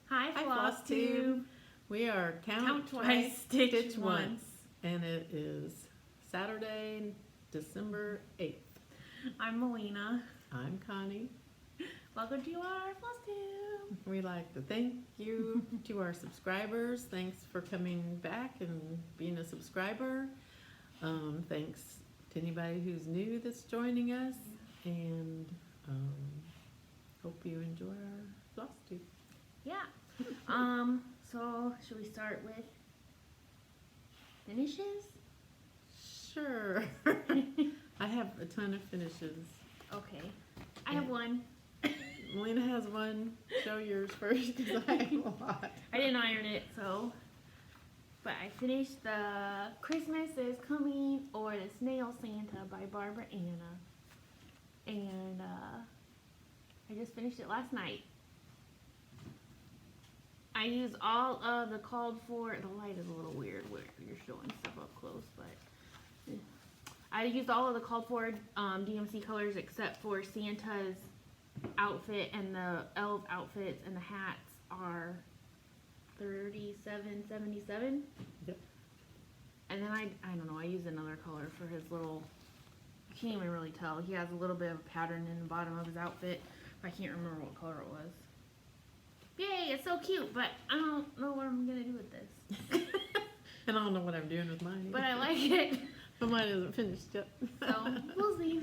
Hi, Hi, Flosstube. We are Count twice, stitch once. and it is Saturday, December 8th. I'm Melina. I'm Connie. Welcome to our Flosstube. We'd like to thank you to our subscribers. Thanks for coming back and being a subscriber. Thanks to anybody who's new that's joining us, and hope you enjoy our Flosstube. Yeah. So should we start with finishes? Sure. I have a ton of finishes. Okay. I have one. Melina has one. Show yours first because I have a lot. I didn't iron it, so. But I finished the Christmas is Coming or the Snail Santa by Barbara Anna. And I just finished it last night. I used all of the called for, the light is a little weird where you're showing stuff up close, but I used all of the called for DMC colors except for Santa's outfit, and the elf outfits and the hats are $37.77. Yep. And then I don't know, I used another color for his little, you can't even really tell. He has a little bit of a pattern in the bottom of his outfit. I can't remember what color it was. Yay, it's so cute, but I don't know what I'm gonna do with this. And I don't know what I'm doing with mine. But I like it. But mine isn't finished yet. So we'll see.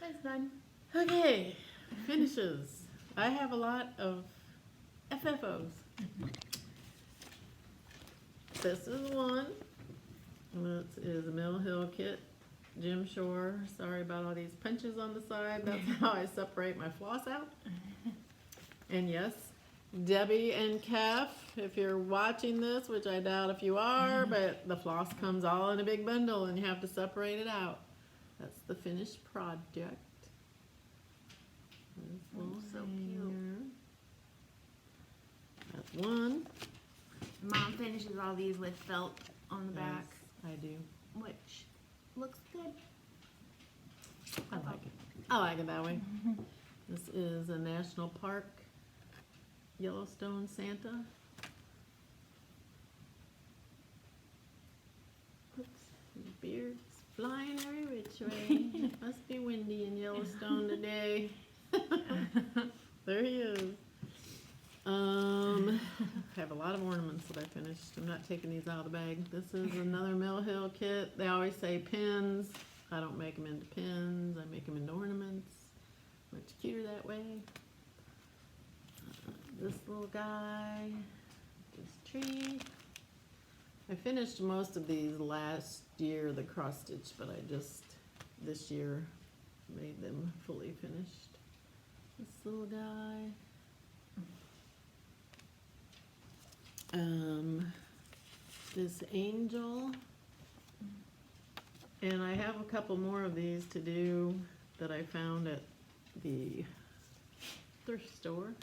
It's done. Okay, finishes. I have a lot of FFOs. This is one. This is a Mill Hill kit. Jim Shore. Sorry about all these punches on the side. That's how I separate my floss out. And yes, Debbie and Kef, if you're watching this, which I doubt if you are, but the floss comes all in a big bundle and you have to separate it out. That's the finished project. Oh, so cute. That's one. Mom finishes all these with felt on the back, I do. which looks good. I like it. I like it that way. This is a national park Yellowstone Santa. Oops, his beard's flying every which way. It must be windy in Yellowstone today. There he is. I have a lot of ornaments that I finished. I'm not taking these out of the bag. This is another Mill Hill kit. They always say pins. I don't make them into pins. I make them into ornaments. Much cuter that way. This little guy, this tree. I finished most of these last year, the cross stitch, but I just this year made them fully finished. This little guy. This angel. And I have a couple more of these to do that I found at the thrift store.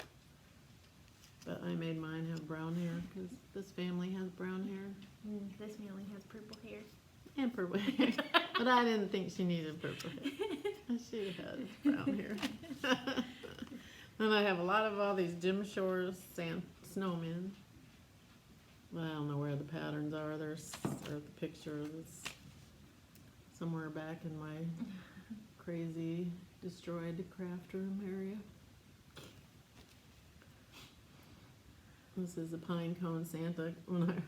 But I made mine have brown hair because this family has brown hair. This family has purple hair. And purple hair. But I didn't think she needed purple hair. She has brown hair. And I have a lot of all these Jim Shore's snowmen. I don't know where the patterns are. There's the picture is somewhere back in my crazy destroyed craft room area. This is a pine cone Santa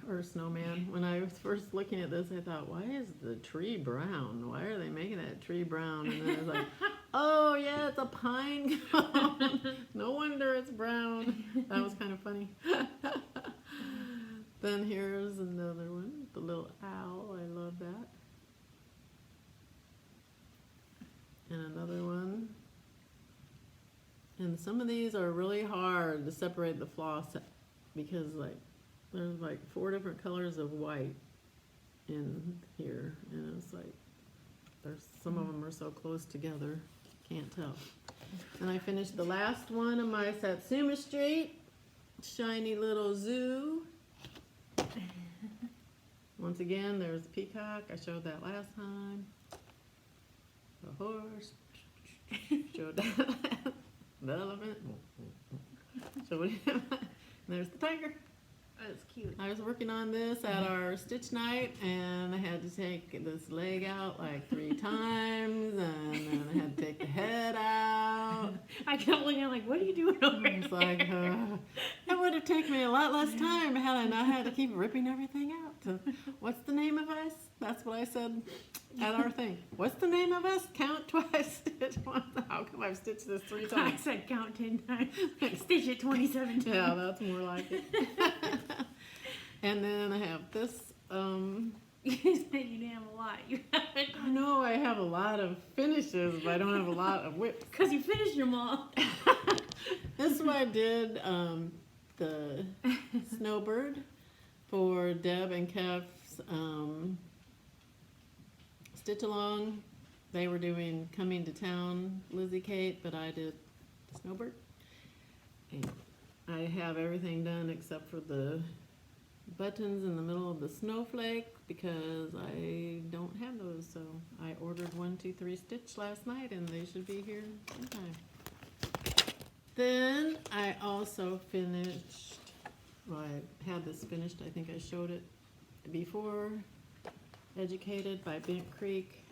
or snowman. When I was first looking at this, I thought, why is the tree brown? Why are they making that tree brown? And then I was like, oh yeah, it's a pine cone. No wonder it's brown. That was kind of funny. Then here's another one, the little owl. I love that. And another one. And some of these are really hard to separate the floss because there's like 4 different colors of white in here, and it's like there's some of them are so close together, can't tell. And I finished the last one of my Satsuma Street shiny little zoo. Once again, there's the peacock. I showed that last time. The horse. Showed that. The elephant. Showed him. There's the tiger. That's cute. I was working on this at our stitch night, and I had to take this leg out like 3 times, and then I had to take the head out. I kept looking like, what are you doing over It's there? like, it would have taken me a lot less time had I not had to keep ripping everything out. So, what's the name of us? That's what I said at our thing. What's the name of us? Count twice, stitch once. How come I've stitched this 3 I times? said count 10 times. Stitch it 27 times. Yeah, that's more like it. And then I have this. You said you didn't have a lot. You I know I have a lot of finishes, but I don't have a lot of whips. Because you finished them all. This is what I did the snowbird for Deb and Kef's stitch along. They were doing coming to town, Lizzie Kate, but I did the snowbird. And I have everything done except for the buttons in the middle of the snowflake because I don't have those. So I ordered 1, 2, 3 stitch last night, and they should be here in time. Then I also finished, well, I had this finished, I think I showed it before, Educated by Bent Creek.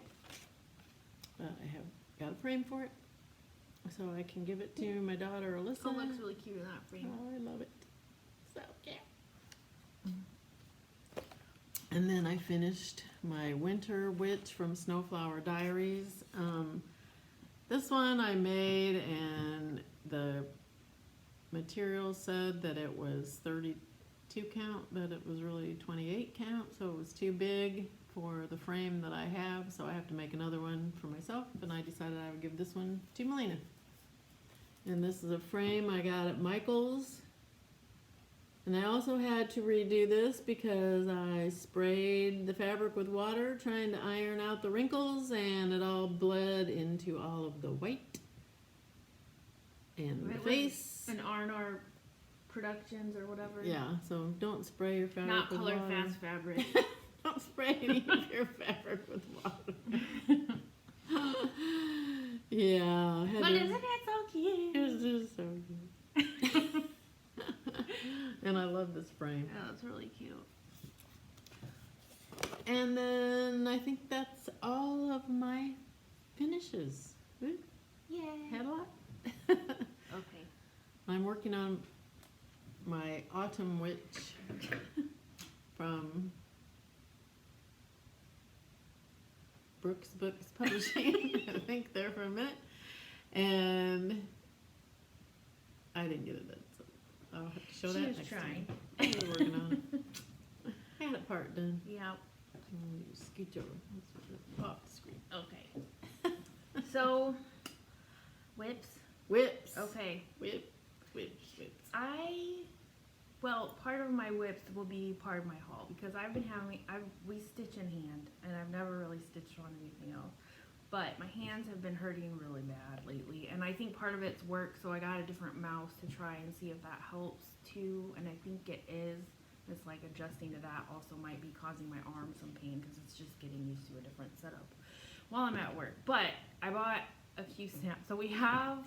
I have got a frame for it, so I can give it to my daughter Alyssa. It looks really cute in that frame. Oh, I love it. So cute. And then I finished my Winter Witch from Snowflower Diaries. This one I made, and the material said that it was 32 count, but it was really 28 count, so it was too big for the frame that I have, so I have to make another one for myself, and I decided I would give this one to Melina. And this is a frame I got at Michael's. And I also had to redo this because I sprayed the fabric with water trying to iron out the wrinkles, and it all bled into all of the white and the face. An R&R Productions or whatever. Yeah, so don't spray your fabric Not with Color water. Fast Fabric. Don't spray any of your fabric with water. Yeah. But isn't it so cute? It's just so cute. And I love this frame. Yeah, that's really cute. And then I think that's all of my finishes. Ooh, Yay. had a lot. Okay. I'm working on my Autumn Witch from Brooks Books Publishing. I think there for a minute. And I didn't get it done, so I'll have to show She that was next trying. time. I was working on it. I had a part done. Yeah. Scooch over. Let's off the screen. Okay. So, whips. Whips. Okay. Whips. Well, part of my whips will be part of my haul because we stitch in hand and I've never really stitched on anything else. But my hands have been hurting really bad lately, and I think part of it's work, so I got a different mouse to try and see if that helps too, and I think it is. It's like adjusting to that also might be causing my arm some pain because it's just getting used to a different setup while I'm at work. But I bought a few snaps. So we have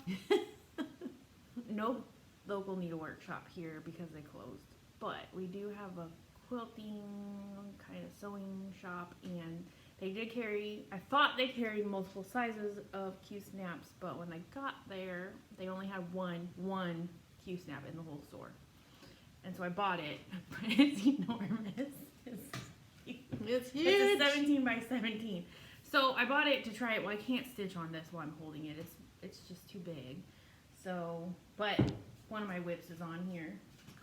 no local needlework shop here because they closed, but we do have a quilting kind of sewing shop, and they did carry, I thought they carried multiple sizes of Q-snaps, but when I got there, they only had one Q-snap in the whole store. And so I bought it, but it's enormous. It's huge. It's a 17 by 17. So I bought it to try it. Well, I can't stitch on this while I'm holding it. It's just too big. So, but one of my whips is on here,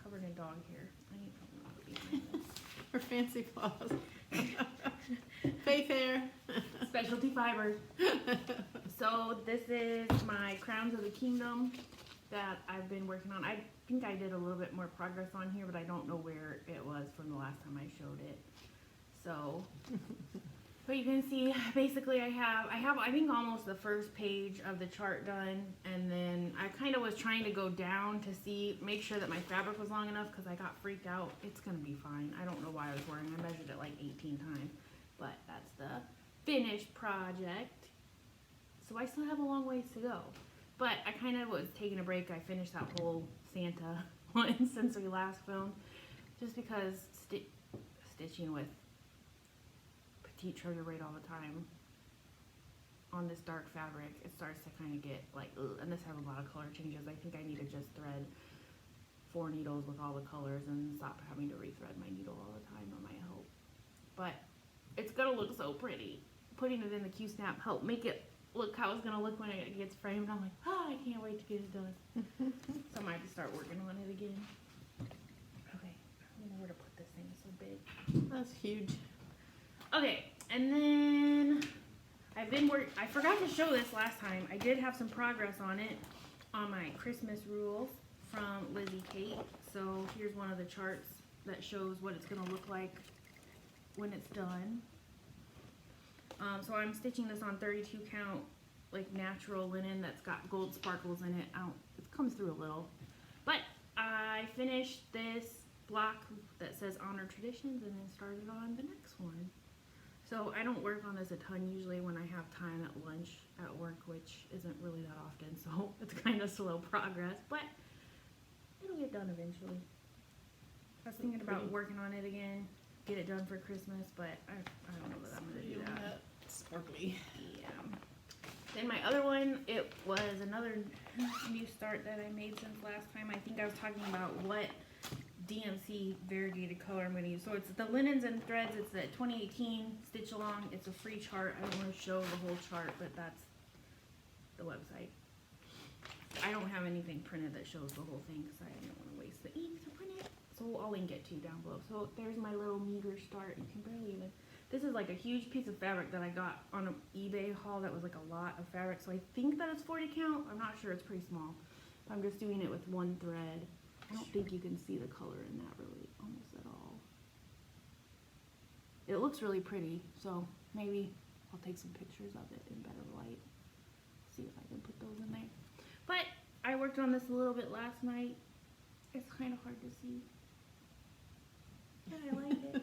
covered in dog hair. I need something behind this. Her fancy claws. Faith hair. Specialty fibers. So this is my Crowns of the Kingdom that I've been working on. I think I did a little bit more progress on here, but I don't know where it was from the last time I showed it. So, but you can see basically I have I think almost the first page of the chart done, and then I kind of was trying to go down to make sure that my fabric was long enough because I got freaked out. It's gonna be fine. I don't know why I was worrying. I measured it like 18 times, but that's the finished project. So I still have a long ways to go. But I kind of was taking a break. I finished that whole Santa one since we last filmed, just because stitching with petite treasure braid all the time on this dark fabric, it starts to kind of get like, ugh, and this has a lot of color changes. I think I need to just thread 4 needles with all the colors and stop having to rethread my needle all the time, that might help. But it's gonna look so pretty. Putting it in the Q-snap helped make it look how it's gonna look when it gets framed. I'm like, oh, I can't wait to get it done. So I might have to start working on it again. Okay, I don't know where to put this thing, it's so big. That's huge. Okay, and then I forgot to show this last time. I did have some progress on it, on my Christmas rules from Lizzie Kate. So here's one of the charts that shows what it's gonna look like when it's done. So I'm stitching this on 32 count, like natural linen that's got gold sparkles in it. It comes through a little, but I finished this block that says Honor Traditions and then started on the next one. So I don't work on this a ton usually when I have time at lunch at work, which isn't really that often, so it's kind of slow progress, but it'll get done eventually. I was thinking about working on it again, get it done for Christmas, but I don't know that I'm going to do that. Sparkly. Yeah. Then my other one, it was another new start that I made since last time. I think I was talking about what DMC variegated color I'm going to use. So it's the linens and threads. It's the 2018 stitch along. It's a free chart. I don't want to show the whole chart, but that's the website. I don't have anything printed that shows the whole thing because I didn't want to waste the ink to print it. So I'll link it to you down below. So there's my little meager start. You can barely even... This is like a huge piece of fabric that I got on an eBay haul that was like a lot of fabric. So I think that it's 40 count. I'm not sure. It's pretty small. But I'm just doing it with one thread. I don't think you can see the color in that really almost at all. It looks really pretty. So maybe I'll take some pictures of it in better light. See if I can put those in there. But I worked on this a little bit last night. It's kind of hard to see. Yeah, I like it.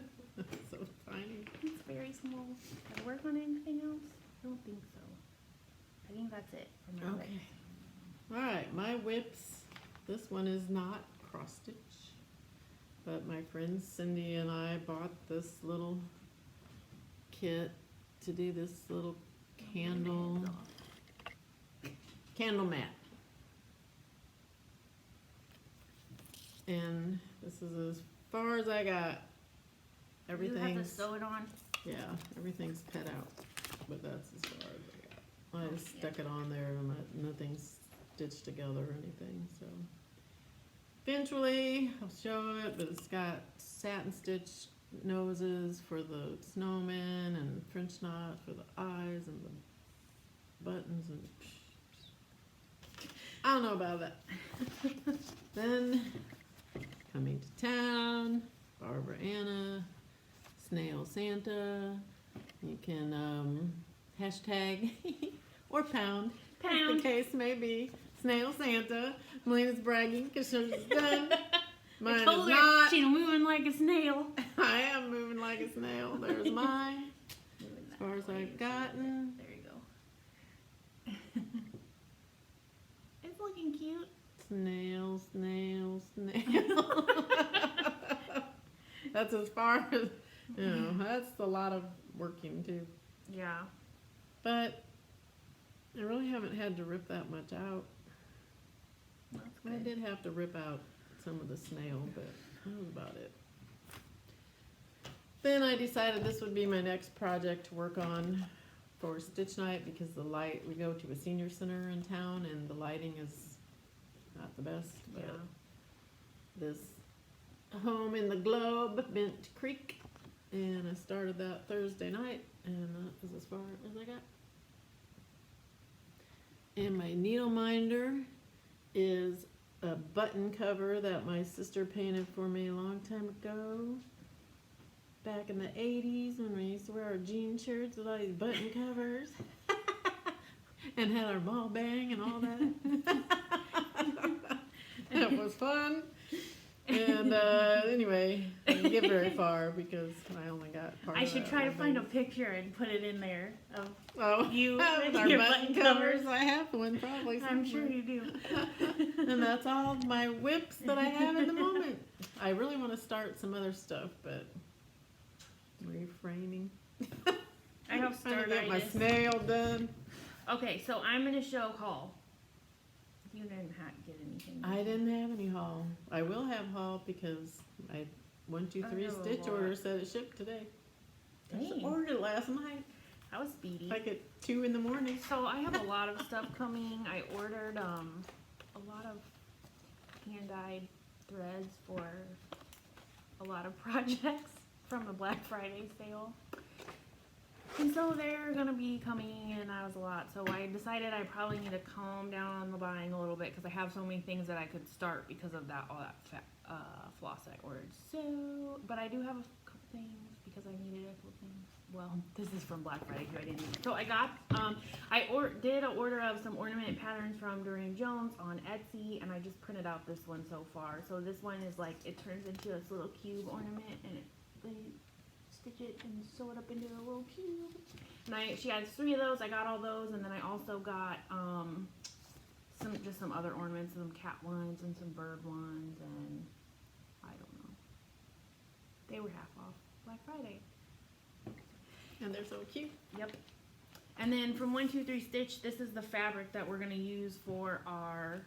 So tiny. It's very small. Did I work on anything else? I don't think so. I think that's it for my Okay. Alright, my whips. This one is not cross stitch. But my friend Cindy and I bought this little kit to do this little candle mat. And this is as far as I got. You have Everything's, to sew it on. yeah, everything's cut out, but that's as far as I got. I just stuck it on there and nothing's stitched together or anything, so. Eventually, I'll show it, but it's got satin stitch noses for the snowman and French knot for the eyes and the buttons and I don't know about that. Then, coming to town, Barbara Anna, Snail Santa. You can hashtag or pound, as the case may be. Snail Santa. Melina's bragging because she's done. Mine is not. She's moving like a snail. I am moving like a snail. There's mine. As far as I've gotten. There you go. It's looking cute. Snail, snail, snail. That's as far as, you know, that's a lot of working too. Yeah. But I really haven't had to rip that much out. That's I good. did have to rip out some of the snail, but that was about it. Then I decided this would be my next project to work on for Stitch Night because the light, we go to a senior center in town and the lighting is not the best, but this home in the Globe, Bent Creek, and I started that Thursday night, and that is as far as I got. And my needle minder is a button cover that my sister painted for me a long time ago, back in the 80s when we used to wear our jean shirts with all these button covers, and had our ball bang and all that. It was fun. And anyway, I didn't get very far because I only got part I of should that try to one find a thing. picture and put it in there of Oh, you with with our your button button covers. covers. I have one probably somewhere. I'm sure you do. And that's all my whips that I have at the moment. I really want to start some other stuff, but reframing. I have Trying to get my startitis. snail done. Okay, so I'm gonna show haul. You didn't get anything. I didn't have any haul. I will have haul because I 1, 2, 3 Oh, stitch Lord. order said it shipped today. I Dang. ordered it last night, That was speedy. like at 2 in the morning. So I have a lot of stuff coming. I ordered a lot of hand-dyed threads for a lot of projects from the Black Friday sale. And so they're gonna be coming, and that was a lot. So I decided I probably need to calm down on the buying a little bit because I have so many things that I could start because of that floss I ordered. So, but I do have a couple things because I needed a couple things. Well, this is from Black Friday, so I didn't need it. So I got, did an order of some ornament patterns from Doreen Jones on Etsy, and I just printed out this one so far. So this one is like, it turns into this little cube ornament, and they stitch it and sew it up into a little cube. And she has 3 of those. I got all those, and then I also got some other ornaments, some cat ones and some bird ones, and I don't know. They were half off Black Friday. And they're so cute. Yep. And then from 1, 2, 3 Stitch, this is the fabric that we're gonna use for our.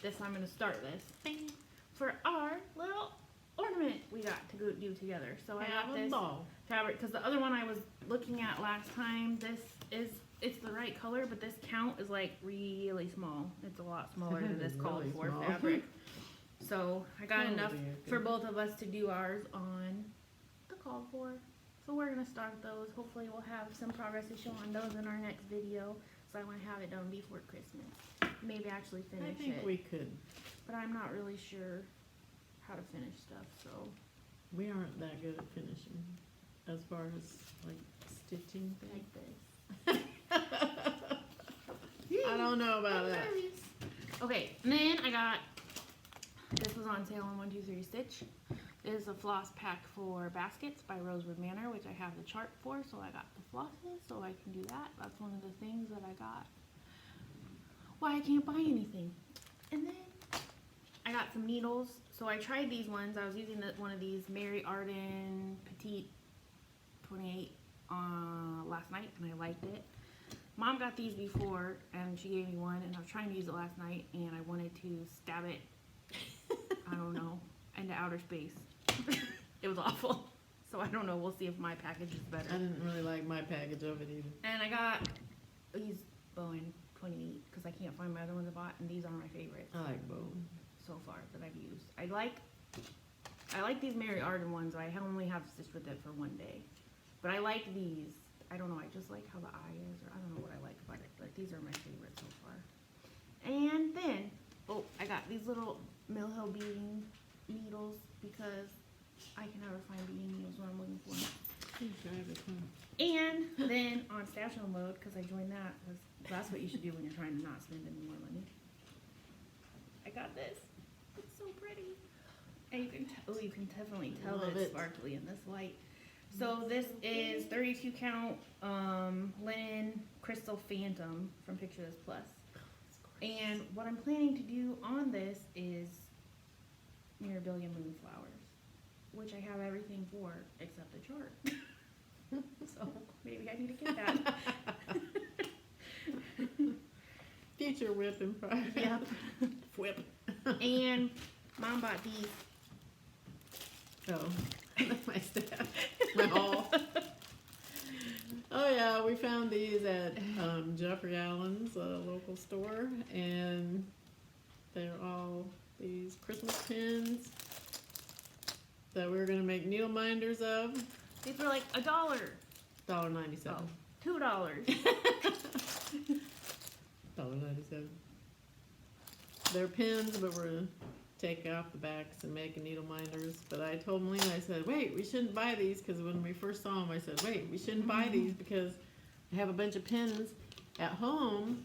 I'm gonna start this for our little ornament we got to go do together. So I got this fabric because the other one I was looking at last time, it's the right color, but this count is like really small. It's a lot smaller than this called Really for small. fabric. So I got Oh, enough dear for goodness. both of us to do ours on the called for. So we're gonna start those. Hopefully we'll have some progress to show on those in our next video. So I want to have it done before Christmas. Maybe actually finish I think it. we could. But I'm not really sure how to finish stuff. So We aren't that good at finishing as far as like stitching things. like this. I don't know about that. Okay, and then I got, this was on sale on 1, 2, 3 Stitch. This is a floss pack for baskets by Rosewood Manor, which I have the chart for, so I got the flosses, so I can do that. That's one of the things that I got. Why I can't buy anything. And then I got some needles. So I tried these ones. I was using one of these Mary Arden Petite 28 last night, and I liked it. Mom got these before, and she gave me one, and I was trying to use it last night, and I wanted to stab it, I don't know, into outer space. It was awful. So I don't know. We'll see if my package is better. I didn't really like my package of it either. And I got these Bowen 28 because I can't find my other ones I bought, and these are my favorites I like both. so far that I've used. I like these Mary Arden ones. I only have stitched with it for one day, but I like these. I don't know. I just like how the eye is, or I don't know what I like about it. But these are my favorites so far. And then, oh, I got these little Mill Hill beading needles because I can never find beading needles when I'm looking for them. And then on stash sale mode, because I joined that, because that's what you should do when you're trying to not spend any more money. I got this. It's so pretty. And you can definitely tell that Love it's it. sparkly in this light. So this is 32 count linen crystal phantom from Picture This Plus. And what I'm planning to do on this is Mirabilia Moonflowers, which I have everything for except the chart. So maybe I need to get that. Future whip in progress. Yep. Whip. And Mom bought these. Oh, that's my staff. My haul. Oh yeah, we found these at Jeffrey Allen's local store, and they're all these Christmas pins that we were gonna make needle minders of. These were like $1. $1.97. Oh, $2. $1.97. They're pins, but we're gonna take off the backs and make needle minders. But I told Melina, I said, wait, we shouldn't buy these, because when we first saw them, I said, wait, we shouldn't buy these because I have a bunch of pins at home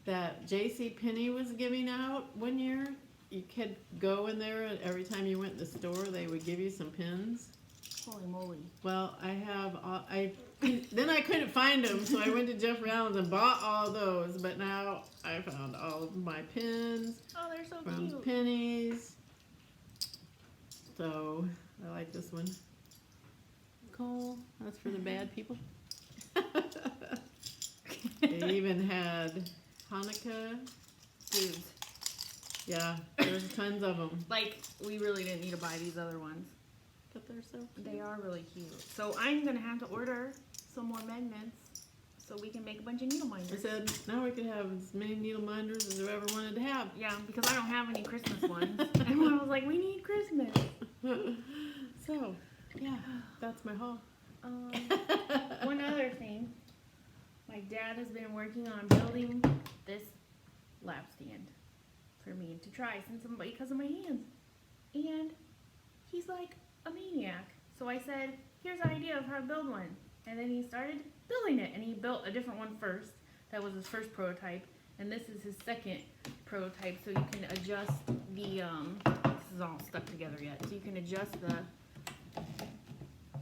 that J.C. Penney was giving out one year. You could go in there, and every time you went in the store, they would give you some pins. Holy moly. Well, I have, then I couldn't find them, so I went to Jeff Rounds and bought all those, but now I found all of my pins Oh, they're so from cute. Pennies. So, I like this one. Cole, that's for the bad people. They even had Hanukkah. Dude, Yeah, there's tons of them. like, we really didn't need to buy these other ones. But they're so cute. They are really cute. So I'm gonna have to order some more magnets so we can make a bunch of needle I minders. said, now we could have as many needle minders as we ever wanted to have. Yeah, because I don't have any Christmas ones. And I was like, we need Christmas. So, yeah, that's my haul. One other thing. My dad has been working on building this lap stand for me to try because of my hands. And he's like a maniac. So I said, here's an idea of how to build one. And then he started building it. And he built a different one first. That was his first prototype. And this is his second prototype. So you can adjust the, this is all stuck together yet. So you can adjust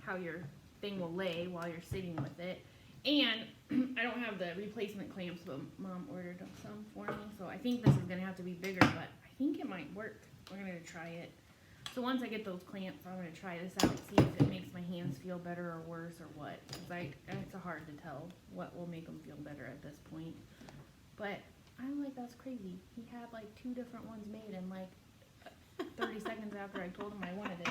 how your thing will lay while you're sitting with it. And I don't have the replacement clamps, but Mom ordered some for me. So I think this is going to have to be bigger, but I think it might work. We're going to try it. So once I get those clamps, I'm going to try this out and see if it makes my hands feel better or worse or what. Because it's hard to tell what will make them feel better at this point. But I'm like, that's crazy. He had like 2 different ones made in like 30 seconds after I told him I wanted it.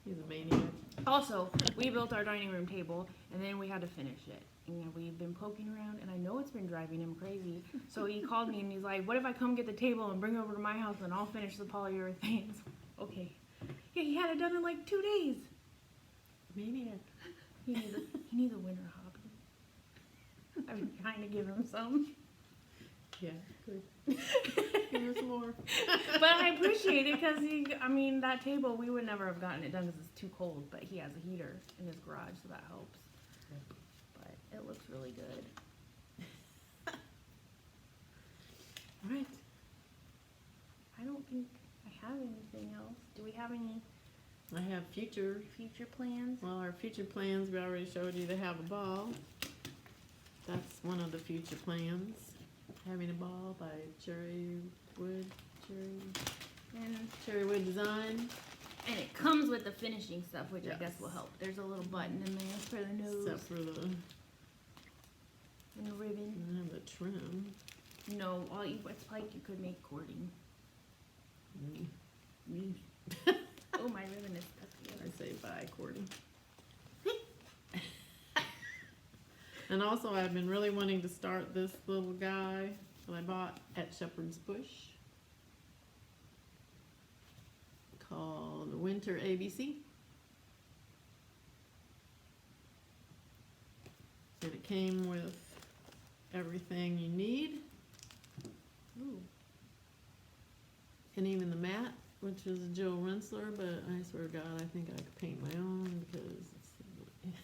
He's a maniac. Also, we built our dining room table, and then we had to finish it. And we've been poking around, and I know it's been driving him crazy. So he called me, and he's like, what if I come get the table and bring it over to my house, and I'll finish the polyurethanes? Okay. Yeah, he had it done in like 2 days. Maniac. He needs a winter hobby. I'm trying to give him some. Yeah, good. Here's more. But I appreciate it because that table, we would never have gotten it done because it's too cold. But he has a heater in his garage, so that helps. But it looks really good. All right. I don't think I have anything else. Do we have any I have future plans? Well, our future plans, we already showed you to have a ball. That's one of the future plans. Having a ball by Cherry Wood Design. And it comes with the finishing stuff, which I guess Yes. will help. There's a little button in there for the nose Except for the, and the ribbon. the trim. No, it's like you could make cording. Oh, my ribbon is stuck I together. say bye, Courtney. And also, I've been really wanting to start this little guy that I bought at Shepherd's Bush called Winter ABC. And it came with everything you need. Ooh. And even the mat, which is a Joe Rensler, but I swear to God, I think I could paint my own because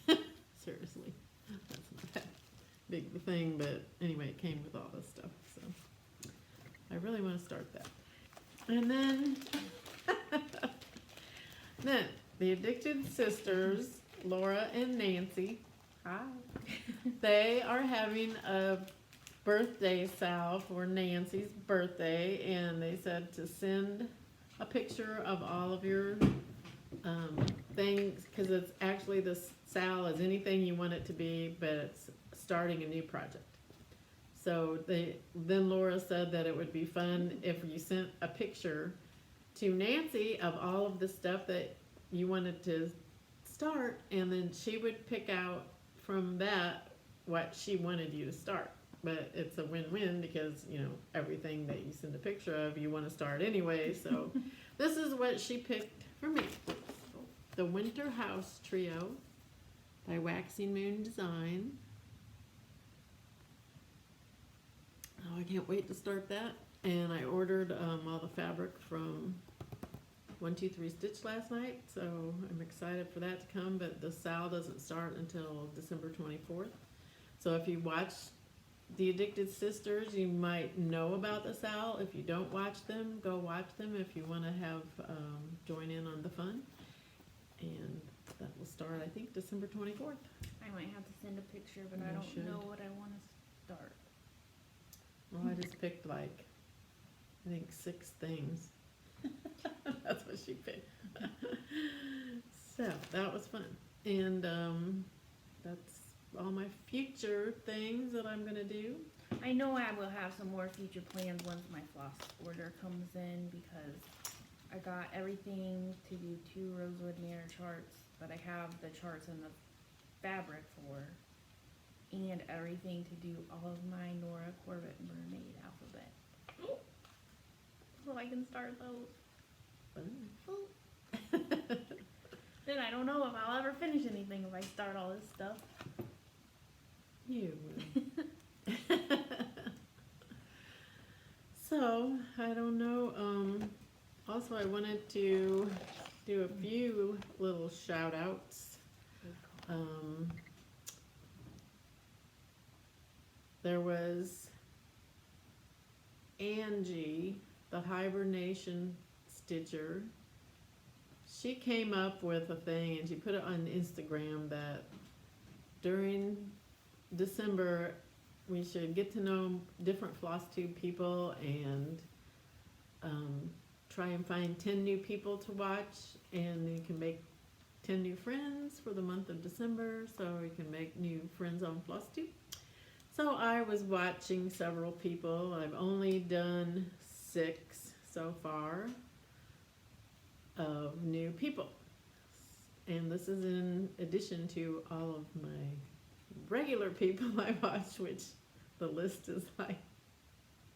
it's, seriously, that's not that big of a thing, but anyway, it came with all this stuff, so I really want to start that. And then, the Addicted Sisters, Laura and Nancy, hi, they are having a birthday sal for Nancy's birthday, and they said to send a picture of all of your things, because it's actually, this sal is anything you want it to be, but it's starting a new project. So then Laura said that it would be fun if you sent a picture to Nancy of all of the stuff that you wanted to start, and then she would pick out from that what she wanted you to start. But it's a win-win because, everything that you send a picture of, you want to start anyway. So this is what she picked for me. The Winter House Trio by Waxing Moon Design. Oh, I can't wait to start that. And I ordered all the fabric from 123 Stitch last night, so I'm excited for that to come. But the sal doesn't start until December 24th. So if you watch The Addicted Sisters, you might know about the sal. If you don't watch them, go watch them if you want to have join in on the fun. And start, I think, December 24th. I might have to send a picture, but I You don't should. know what I want to start. Well, I just picked like, I think 6 things. That's what she picked. So, that was fun. And that's all my future things that I'm gonna do. I know I will have some more future plans once my floss order comes in, because I got everything to do 2 rosewood mirror charts, but I have the charts in the fabric for, and everything to do all of my Nora Corbett mermaid alphabet. So I can start those. Then I don't know if I'll ever finish anything if I start all this stuff. You will. So, I don't know, also I wanted to do a few little shout outs. There was Angie, the hibernation stitcher. She came up with a thing and she put it on Instagram that during December we should get to know different Flosstube people and try and find 10 new people to watch, and you can make 10 new friends for the month of December, so you can make new friends on Flosstube. So I was watching several people. I've only done 6 so far of new people. And this is in addition to all of my regular people I watch, which the list is like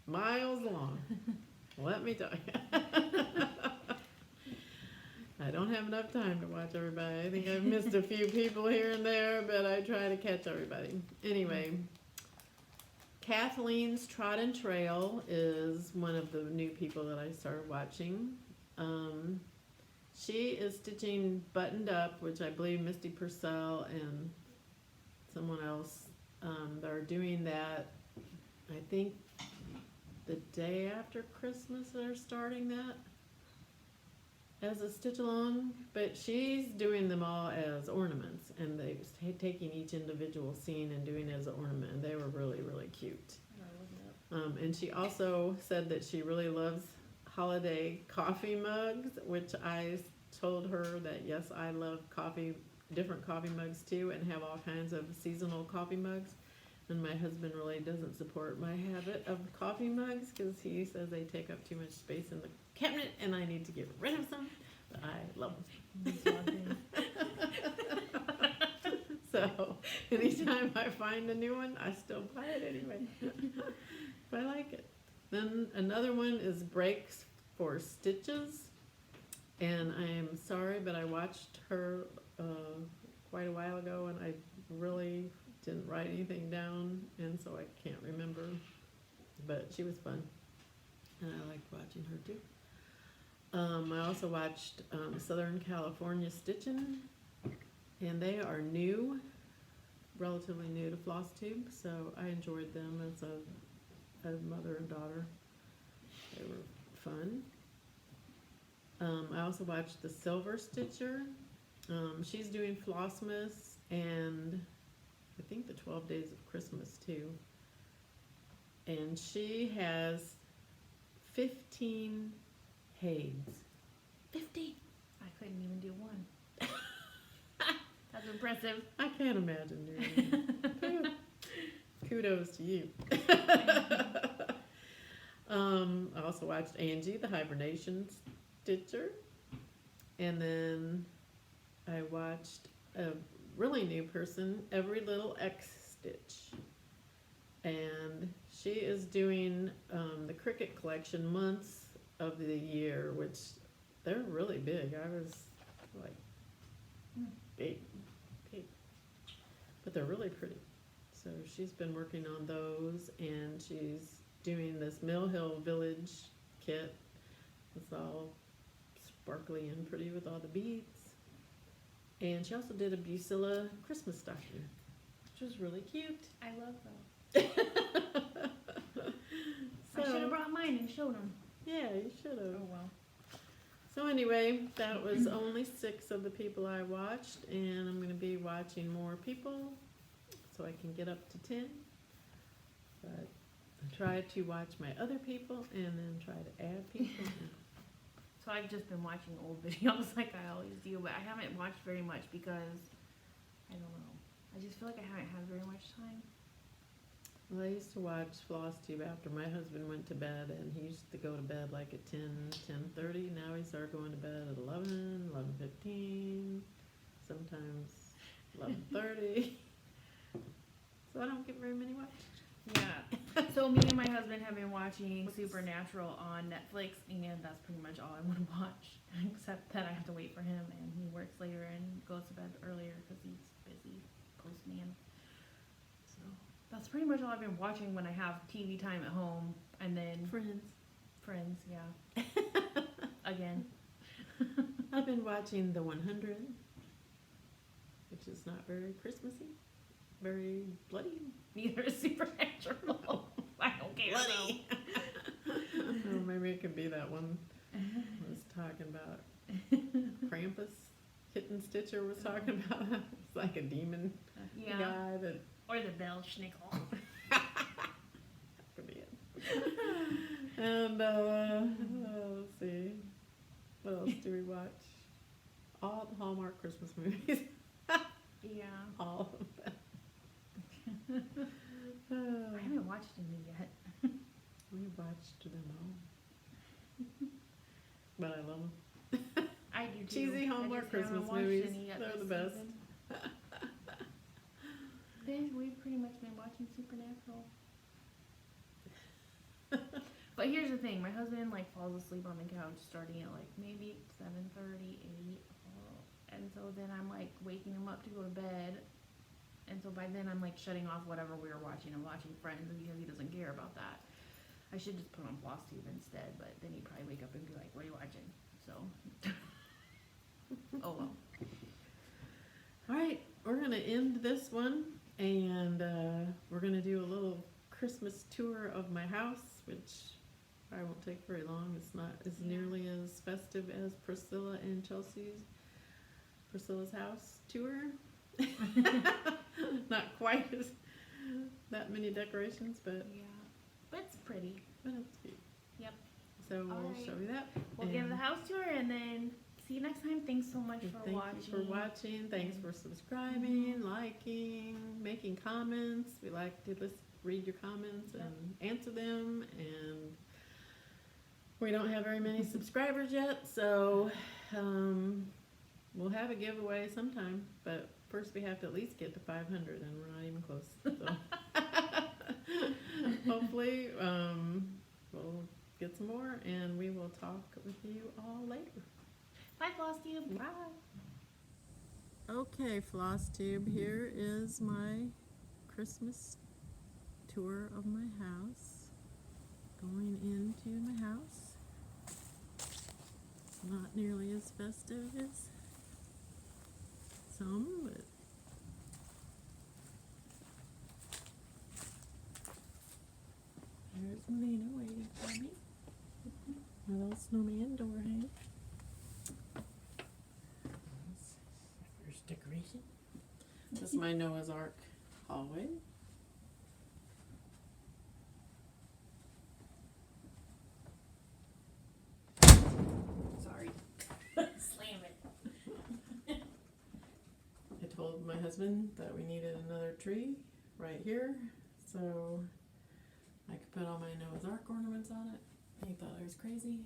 miles long. Let me tell you. I don't have enough time to watch everybody. I think I've missed a few people here and there, but I try to catch everybody. Anyway, Kathleen's Trot and Trail is one of the new people that I started watching. She is stitching Buttoned Up, which I believe Misty Purcell and someone else are doing that. I think the day after Christmas they're starting that as a stitch along, but she's doing them all as ornaments, and they taking each individual scene and doing it as an ornament, and they were really, really cute. And she also said that she really loves holiday coffee mugs, which I told her that yes, I love different coffee mugs too, and have all kinds of seasonal coffee mugs. And my husband really doesn't support my habit of coffee mugs because he says they take up too much space in the cabinet and I need to get rid of some. But I love them. So anytime I find a new one, I still buy it anyway. If I like it. Then another one is Breaks for Stitches. And I am sorry, but I watched her quite a while ago and I really didn't write anything down, and so I can't remember, but she was fun, and I liked watching her too. I also watched Southern California Stitching, and they are new, relatively new to Flosstube, so I enjoyed them as a mother and daughter. They were fun. I also watched the Silver Stitcher. She's doing Flossmas and I think the 12 Days of Christmas too. And she has 15 Hades. 50? I couldn't even do one. That's impressive. I can't imagine doing it. Kudos to you. I also watched Angie, the Hibernation Stitcher. And then I watched a really new person, Every Little X Stitch, and she is doing the Cricket Collection months of the year, which they're really big. I was like big, but they're really pretty. So she's been working on those, and she's doing this Mill Hill Village kit. It's all sparkly and pretty with all the beads. And she also did a Busilla Christmas stocking, which was really cute. I love those. I should have brought mine and showed them. Yeah, you should have. Oh well. So anyway, that was only 6 of the people I watched, and I'm gonna be watching more people so I can get up to 10. But I try to watch my other people and then try to add people. So I've just been watching old videos like I always do, but I haven't watched very much because, I don't know, I just feel like I haven't had very much time. Well, I used to watch Flosstube after my husband went to bed, and he used to go to bed like at 10:30. Now he started going to bed at 11:15, sometimes 11:30. So I don't get very many watches. Yeah. So me and my husband have been watching Supernatural on Netflix, and that's pretty much all I want to watch. Except that I have to wait for him, and he works later and goes to bed earlier because he's busy, postman. So that's pretty much all I've been watching when I have TV time at home, and then Friends, yeah. Again. I've been watching The 100, which is not very Christmassy, very bloody. Neither is Supernatural. I don't care. Bloody. Oh, maybe it could be that one I was talking about. Krampus, Kitten Stitcher was talking about. It's like a demon guy that. Or the Bell Schnickel. Could be it. And let's see, what else do we watch? All the Hallmark Christmas movies. Yeah. All of them. I haven't watched any yet. We watched them all. But I love them. I do too. Cheesy Hallmark Christmas movies. They're the best. We've pretty much been watching Supernatural. But here's the thing, my husband like falls asleep on the couch starting at like maybe 7:30, 8, and so then I'm like waking him up to go to bed, and so by then I'm like shutting off whatever we were watching. I'm watching Friends because he doesn't care about that. I should just put on Flosstube instead, but then he'd probably wake up and be like, what are you watching? So, oh well. Alright, we're gonna end this one, and we're gonna do a little Christmas tour of my house, which probably won't take very long. It's not as nearly as festive as Priscilla's house tour. Not quite as that many decorations, but Yeah, but it's pretty. it's cute. Yep. So we'll Alright. show you that. We'll give the house tour and then see you next time. Thanks so much for watching. Thank you for watching. Thanks for subscribing, liking, making comments. We like to read your comments and answer them. And we don't have very many subscribers yet, so we'll have a giveaway sometime. But first we have to at least get to 500, and we're not even close. So hopefully we'll get some more, and we will talk with you all later. Bye, Flosstube. Bye. Okay, Flosstube, here is my Christmas tour of my house. Going into my house. It's not nearly as festive as some, but there's Melina waiting for me. My little snowman door hang. First decoration. This is my Noah's Ark hallway. Sorry. Slam it. I told my husband that we needed another tree right here, so I could put all my Noah's Ark ornaments on it. He thought I was crazy.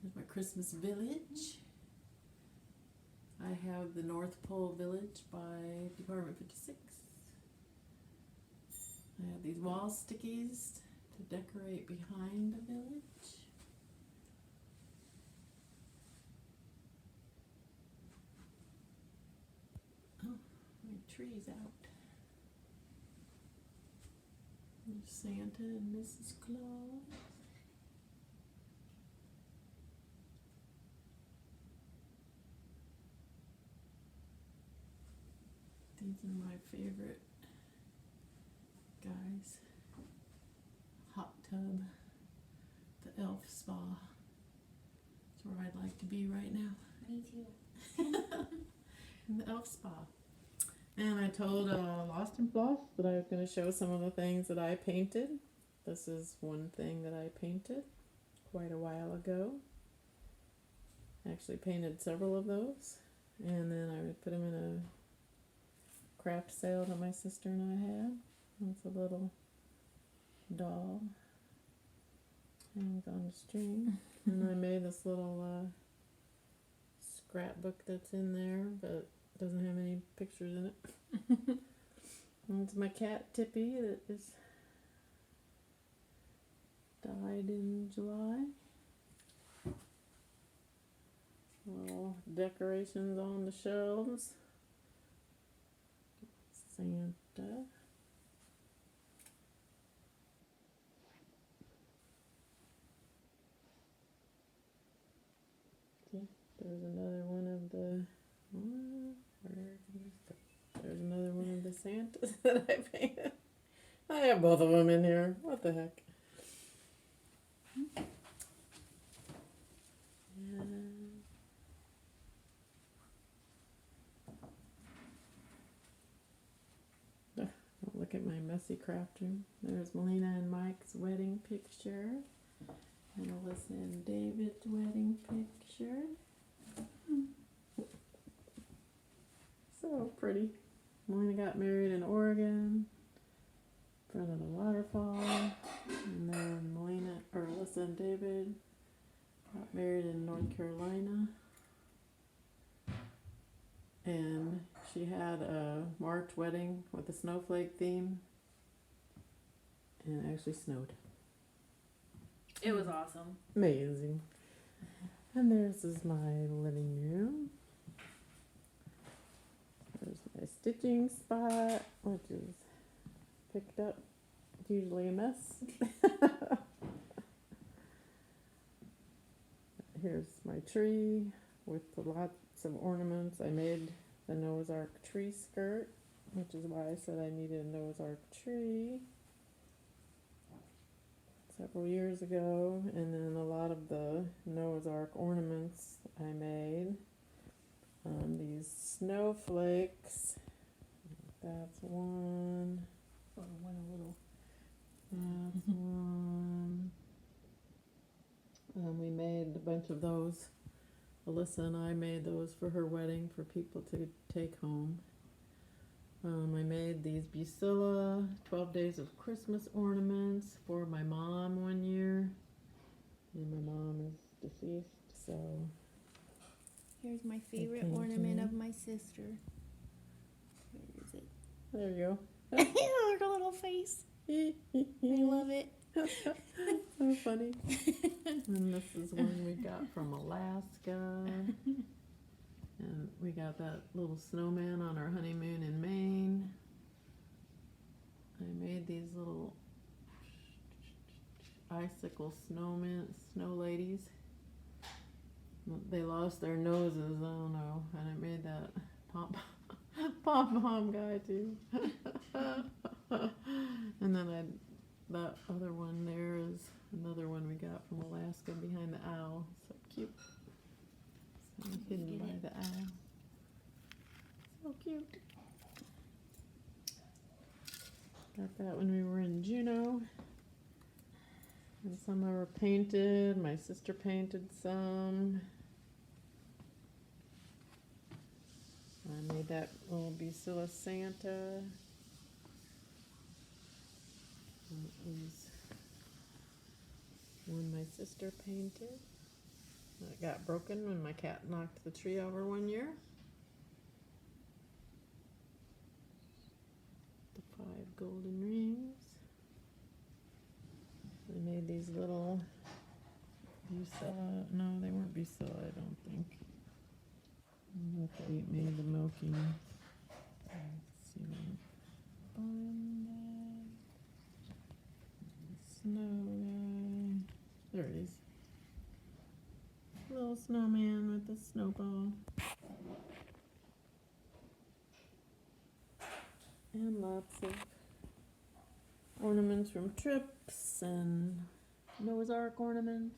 There's my Christmas village. I have the North Pole Village by Department 56. I have these wall stickies to decorate behind the village. Oh, my tree's out. There's Santa and Mrs. Claus. These are my favorite guys. Hot tub, the elf spa. That's where I like to be right now. Me too. In the elf spa. And I told Lost and Floss that I was going to show some of the things that I painted. This is one thing that I painted quite a while ago. I actually painted several of those. And then I would put them in a craft sale that my sister and I had. It's a little doll. Hangs on a string. And I made this little scrapbook that's in there, but doesn't have any pictures in it. And it's my cat Tippy that is died in July. Little decorations on the shelves. Santa. There's another one of the. There's another one of the Santas that I painted. I have both of them in here. What the heck? Look at my messy craft room. There's Melina and Mike's wedding picture. And Alyssa and David's wedding picture. So pretty. Melina got married in Oregon, in front of the waterfall. And then Alyssa and David got married in North Carolina. And she had a March wedding with a snowflake theme. And it actually snowed. It was awesome. Amazing. And this is my living room. There's my stitching spot, which is picked up. It's usually a mess. Here's my tree with lots of ornaments. I made the Noah's Ark tree skirt, which is why I said I needed a Noah's Ark tree several years ago. And then a lot of the Noah's Ark ornaments I made. These snowflakes. That's one. That's one. We made a bunch of those. Alyssa and I made those for her wedding for people to take home. I made these Busilla 12 Days of Christmas ornaments for my mom one year. And my mom is deceased, so. Here's my favorite ornament of my sister. Where is it? There you Her little face. I love it. So funny. And this is one we got from Alaska. And we got that little snowman on our honeymoon in Maine. I made these little icicle snow ladies. They lost their noses, I don't know. And I made that pom-pom guy too. And then that other one there is another one we got from Alaska behind the owl. So cute. So hidden by the owl. So cute. Got that when we were in Juneau. And some are painted. My sister painted some. I made that little Busilla Santa. That was one my sister painted. It got broken when my cat knocked the tree over one year. The 5 golden rings. I made these little Busilla. No, they weren't Busilla, I don't think. We made the milking. Let's see what snow guy. There it is. Little snowman with a snowball. And lots of ornaments from trips and Noah's Ark ornaments.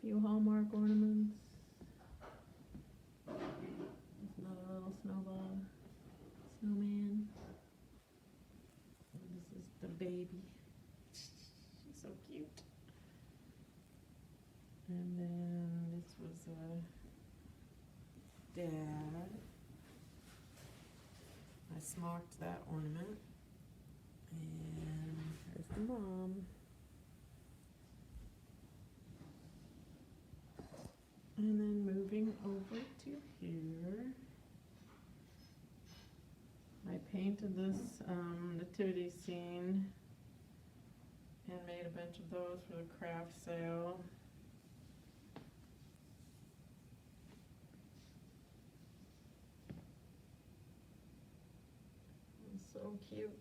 few Hallmark ornaments. There's another little snowman. And this is the baby. She's so cute. And then this was dad. I smocked that ornament. And there's the mom. And then moving over to here, I painted this nativity scene and made a bunch of those for the craft sale. So cute.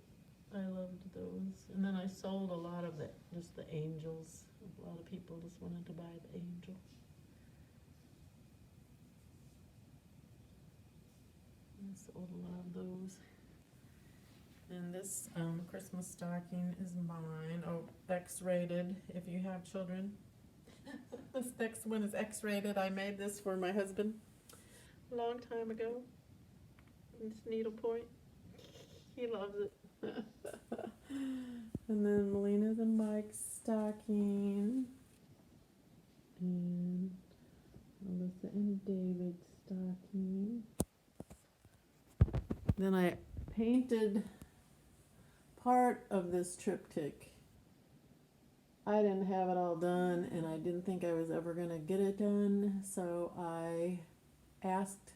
I loved those. And then I sold a lot of it, just the angels. A lot of people just wanted to buy the angel. I sold a lot of those. And this Christmas stocking is mine. Oh, X-rated if you have children. This next one is X-rated. I made this for my husband a long time ago. It's needlepoint. He loves it. And then Melina's and Mike's stocking. And Alyssa and David's stocking. Then I painted part of this triptych. I didn't have it all done, and I didn't think I was ever going to get it done, so I asked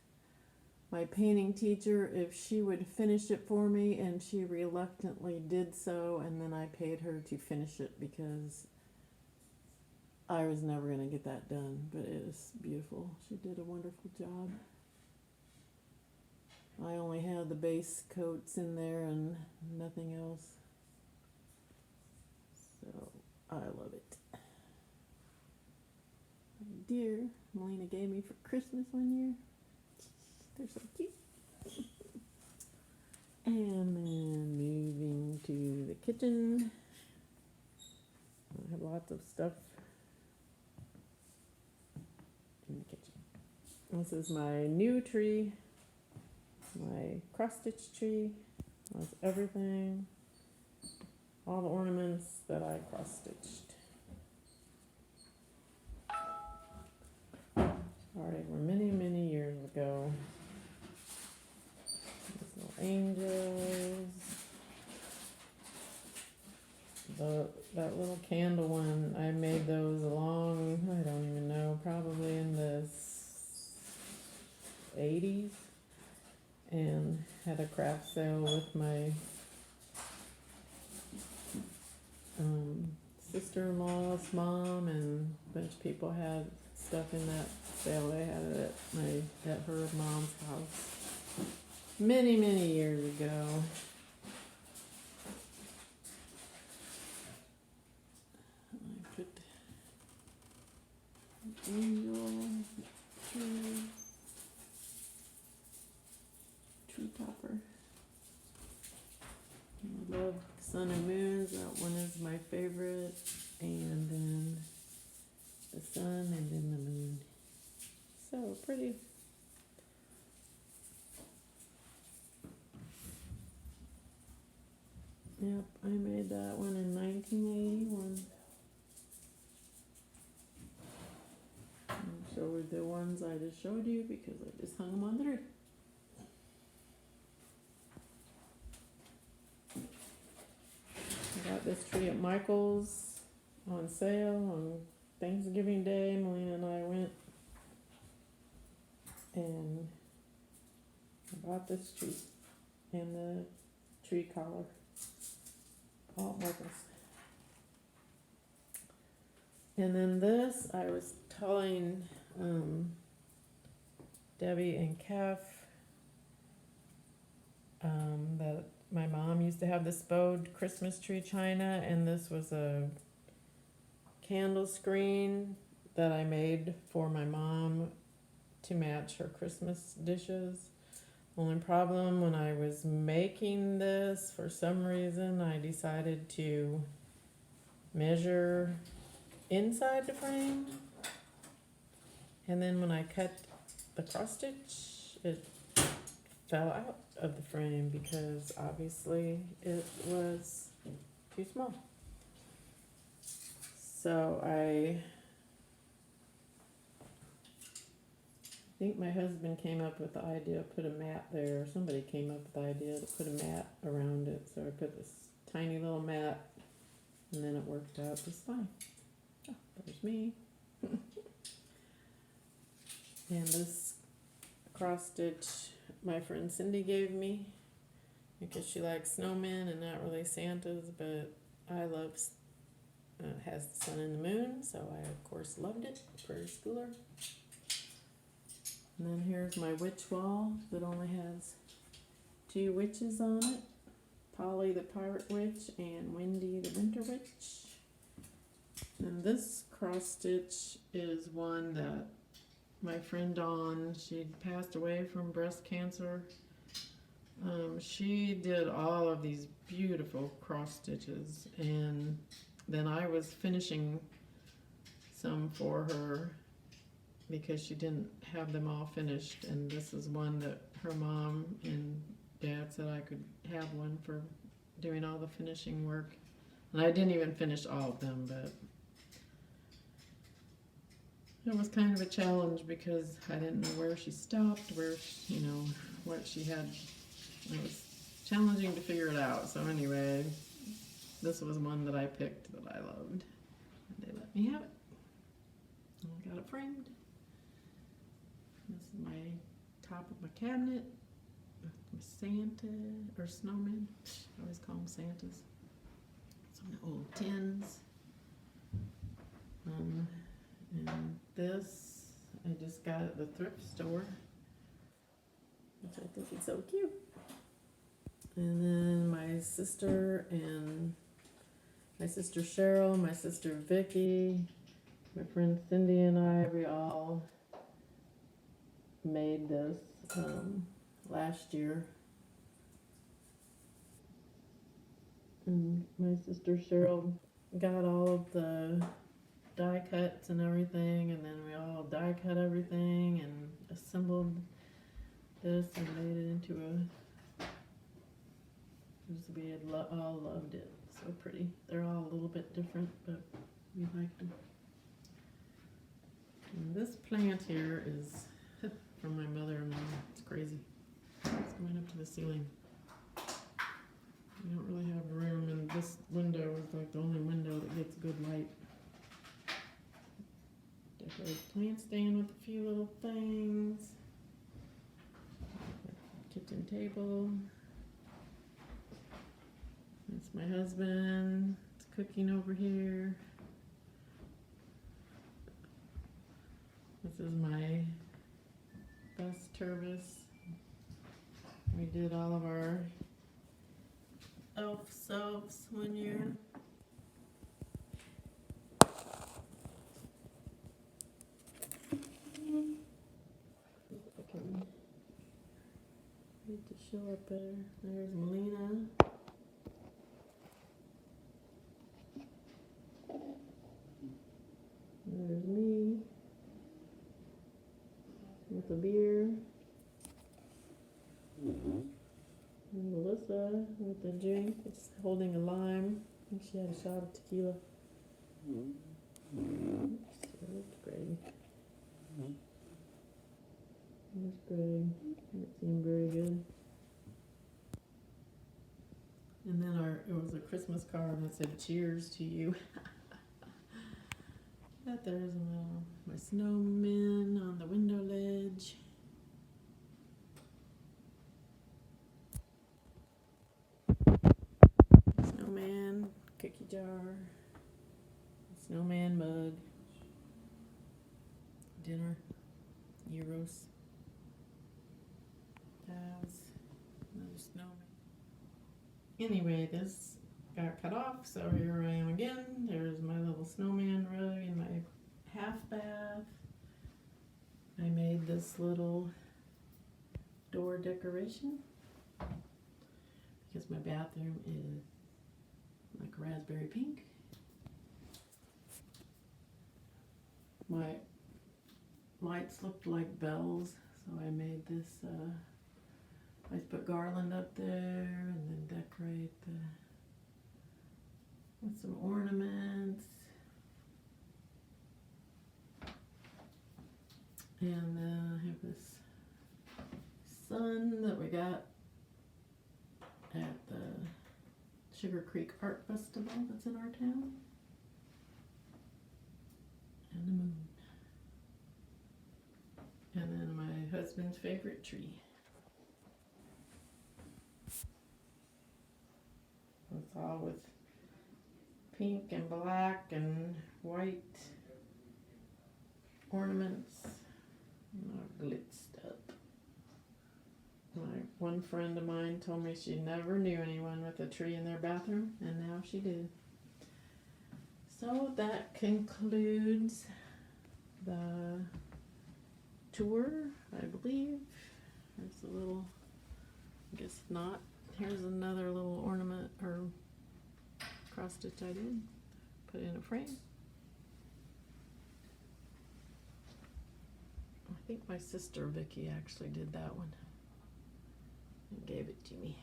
my painting teacher if she would finish it for me, and she reluctantly did so, and then I paid her to finish it because I was never going to get that done, but it is beautiful. She did a wonderful job. I only had the base coats in there and nothing else. So I love it. Deer Melina gave me for Christmas one year. They're so cute. And then moving to the kitchen. I have lots of stuff in the kitchen. This is my new tree. My cross-stitch tree has everything, all the ornaments that I cross-stitched. Alright, were many, many years ago. These little angels. That little candle one, I made those along, I don't even know, probably in the 80s. And had a craft sale with my sister-in-law's mom, and a bunch of people had stuff in that sale. They had it at her mom's house many, many years ago. I put angel tree topper. I love sun and moons. That one is my favorite. And then the sun and then the moon. So pretty. Yep, I made that one in 1981. I'll show you the ones I just showed you because I just hung them on the tree. I got this tree at Michael's on sale on Thanksgiving Day. Melina and I went and I bought this tree and the tree collar. All at Michael's. And then this, I was telling Debbie and Kev that my mom used to have this bowed Christmas tree china, and this was a candle screen that I made for my mom to match her Christmas dishes. Only problem, when I was making this, for some reason, I decided to measure inside the frame And then when I cut the cross stitch, it fell out of the frame because obviously it was too small. So I think my husband came up with the idea to put a mat there, or somebody came up with the idea to put a mat around it. So I put this tiny little mat, and then it worked out just fine. Oh, there's me. And this cross stitch my friend Cindy gave me because she likes snowmen and not really Santas, but I love it has the sun and the moon, so I of course loved it for schooler. And then here's my witch wall that only has 2 witches on it. Polly the pirate witch and Wendy the winter witch. And this cross stitch is one that my friend Dawn, she passed away from breast cancer. She did all of these beautiful cross stitches, and then I was finishing some for her because she didn't have them all finished, and this is one that her mom and dad said I could have one for doing all the finishing work. And I didn't even finish all of them, but it was kind of a challenge because I didn't know where she stopped, where, what she had. It was challenging to figure it out. So anyway, this was one that I picked that I loved. And they let me have it. And I got it framed. This is my top of my cabinet. My Santa, or snowman. I always call them Santas. Some old tins. And this, I just got at the thrift store, which I think is so cute. And then my sister Cheryl, my sister Vicky, my friend Cindy and I, we all made this last year. And my sister Cheryl got all of the die cuts and everything, and then we all die cut everything and assembled this and made it into we had all loved it. So pretty. They're all a little bit different, but we liked them. And this plant here is from my mother-in-law. It's crazy. It's going up to the ceiling. We don't really have room, and this window is like the only window that gets good light. Decorated plant stand with a few little things. Kitchen table. That's my husband. It's cooking over here. This is my bus service. We did all of our elf selves one year. I can need to show up better. There's Melina. There's me with a beer. And Melissa with a drink. It's holding a lime. I think she had a shot of tequila. That's Greg. There's Greg. That seemed very good. And then it was a Christmas card that said "Cheers to you." That there's my snowman on the window ledge. Snowman, cookie jar, snowman mug, dinner, gyros, towels, another snowman. Anyway, this got cut off, so here I am again. There's my little snowman rug in my half bath. I made this little door decoration because my bathroom is like raspberry pink. lights looked like bells, so I made this, I put garland up there and then decorate with some ornaments. And then I have this sun that we got at the Sugar Creek Art Festival that's in our town. And the moon. And then my husband's favorite tree. It's all with pink and black and white ornaments. Not blitzed up. One friend of mine told me she never knew anyone with a tree in their bathroom, and now she did. So that concludes the tour, I believe. There's a little, I guess not. Here's another little ornament or cross stitch I did. Put it in a frame. I think my sister Vicky actually did that one and gave it to me.